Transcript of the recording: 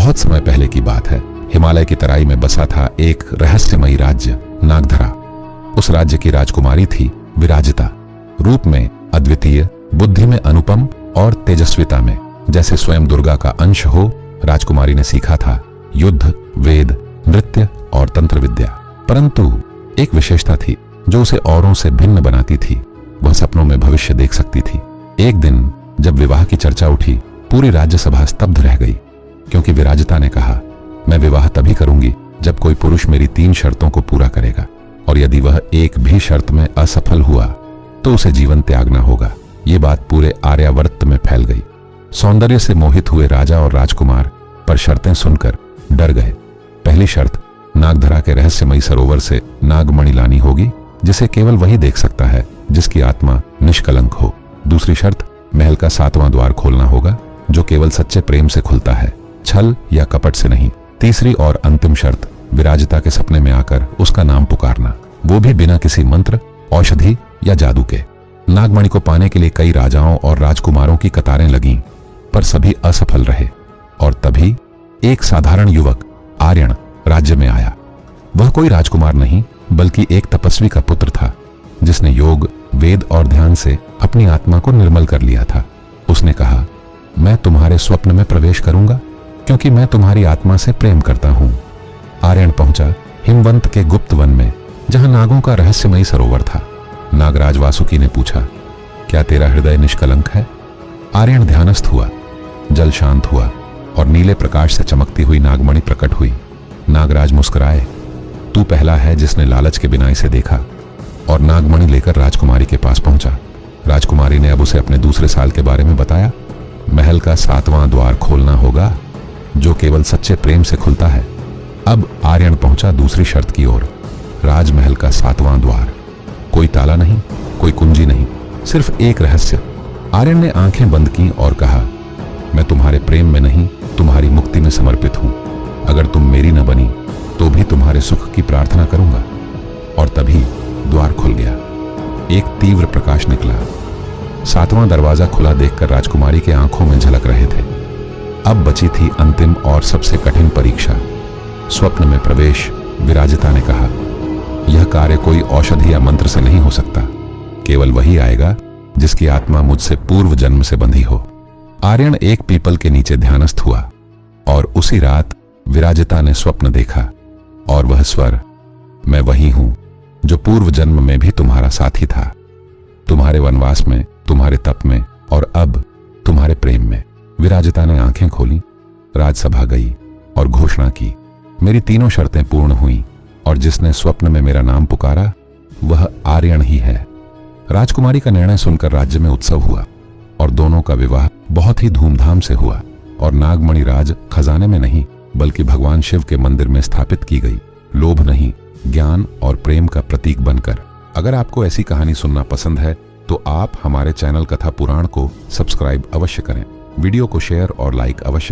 बहुत समय पहले की बात है। हिमालय की तराई में बसा था एक रहस्यमयी राज्य नागधरा। उस राज्य की राजकुमारी थी विराजिता। रूप में अद्वितीय, बुद्धि में अनुपम और तेजस्विता में जैसे स्वयं दुर्गा का अंश हो। राजकुमारी ने सीखा था युद्ध, वेद, नृत्य और तंत्र विद्या। परंतु एक विशेषता थी जो उसे औरों से भिन्न बनाती थी। वह सपनों में भविष्य देख सकती थी। एक दिन जब विवाह की चर्चा उठी, पूरी राज्यसभा स्तब्ध रह गई, क्योंकि विराजिता ने कहा, मैं विवाह तभी करूंगी जब कोई पुरुष मेरी 3 शर्तों को पूरा करेगा, और यदि वह एक भी शर्त में असफल हुआ तो उसे जीवन त्यागना होगा। ये बात पूरे आर्यावर्त में फैल गई। सौंदर्य से मोहित हुए राजा और राजकुमार पर शर्तें सुनकर डर गए। पहली शर्त, नागधरा के रहस्यमयी सरोवर से नागमणि लानी होगी, जिसे केवल वही देख सकता है जिसकी आत्मा निष्कलंक हो। दूसरी शर्त, महल का 7वां द्वार खोलना होगा, जो केवल सच्चे प्रेम से खुलता है, छल या कपट से नहीं। तीसरी और अंतिम शर्त, विराजिता के सपने में आकर उसका नाम पुकारना, वो भी बिना किसी मंत्र, औषधि या जादू के। नागमणि को पाने के लिए कई राजाओं और राजकुमारों की कतारें लगीं, पर सभी असफल रहे। और तभी एक साधारण युवक आर्यन राज्य में आया। वह कोई राजकुमार नहीं, बल्कि एक तपस्वी का पुत्र था, जिसने योग, वेद और ध्यान से अपनी आत्मा को निर्मल कर लिया था। उसने कहा, मैं तुम्हारे स्वप्न में प्रवेश करूंगा, क्योंकि मैं तुम्हारी आत्मा से प्रेम करता हूं। आर्यन पहुंचा हिमवंत के गुप्त वन में, जहां नागों का रहस्यमयी सरोवर था। नागराज वासुकी ने पूछा, क्या तेरा हृदय निष्कलंक है? आर्यन ध्यानस्थ हुआ। जल शांत हुआ और नीले प्रकाश से चमकती हुई नागमणि प्रकट हुई। नागराज मुस्कुराए, तू पहला है जिसने लालच के बिना इसे देखा, और नागमणि लेकर राजकुमारी के पास पहुंचा। राजकुमारी ने अब उसे अपने दूसरे साल के बारे में बताया। महल का 7वां द्वार खोलना होगा, जो केवल सच्चे प्रेम से खुलता है। अब आर्यन पहुंचा दूसरी शर्त की ओर। राजमहल का 7वां द्वार, कोई ताला नहीं, कोई कुंजी नहीं, सिर्फ एक रहस्य। आर्यन ने आंखें बंद की और कहा, मैं तुम्हारे प्रेम में नहीं, तुम्हारी मुक्ति में समर्पित हूं। अगर तुम मेरी न बनी तो भी तुम्हारे सुख की प्रार्थना करूंगा। और तभी द्वार खुल गया। एक तीव्र प्रकाश निकला। 7वां दरवाजा खुला देखकर राजकुमारी के आंखों में झलक रहे थे। अब बची थी अंतिम और सबसे कठिन परीक्षा, स्वप्न में प्रवेश। विराजिता ने कहा, यह कार्य कोई औषधि या मंत्र से नहीं हो सकता, केवल वही आएगा जिसकी आत्मा मुझसे पूर्व जन्म से बंधी हो। आर्यन एक पीपल के नीचे ध्यानस्थ हुआ, और उसी रात विराजिता ने स्वप्न देखा, और वह स्वर, मैं वही हूं जो पूर्व जन्म में भी तुम्हारा साथी था, तुम्हारे वनवास में, तुम्हारे तप में, और अब तुम्हारे प्रेम में। विराजिता ने आंखें खोली, राजसभा गई और घोषणा की, मेरी 3 शर्तें पूर्ण हुई, और जिसने स्वप्न में मेरा नाम पुकारा वह आर्यन ही है। राजकुमारी का निर्णय सुनकर राज्य में उत्सव हुआ, और दोनों का विवाह बहुत ही धूमधाम से हुआ। और नागमणि राज खजाने में नहीं, बल्कि भगवान शिव के मंदिर में स्थापित की गई, लोभ नहीं, ज्ञान और प्रेम का प्रतीक बनकर। अगर आपको ऐसी कहानी सुनना पसंद है तो आप हमारे चैनल कथा पुराण को सब्सक्राइब अवश्य करें, वीडियो को शेयर और लाइक अवश्य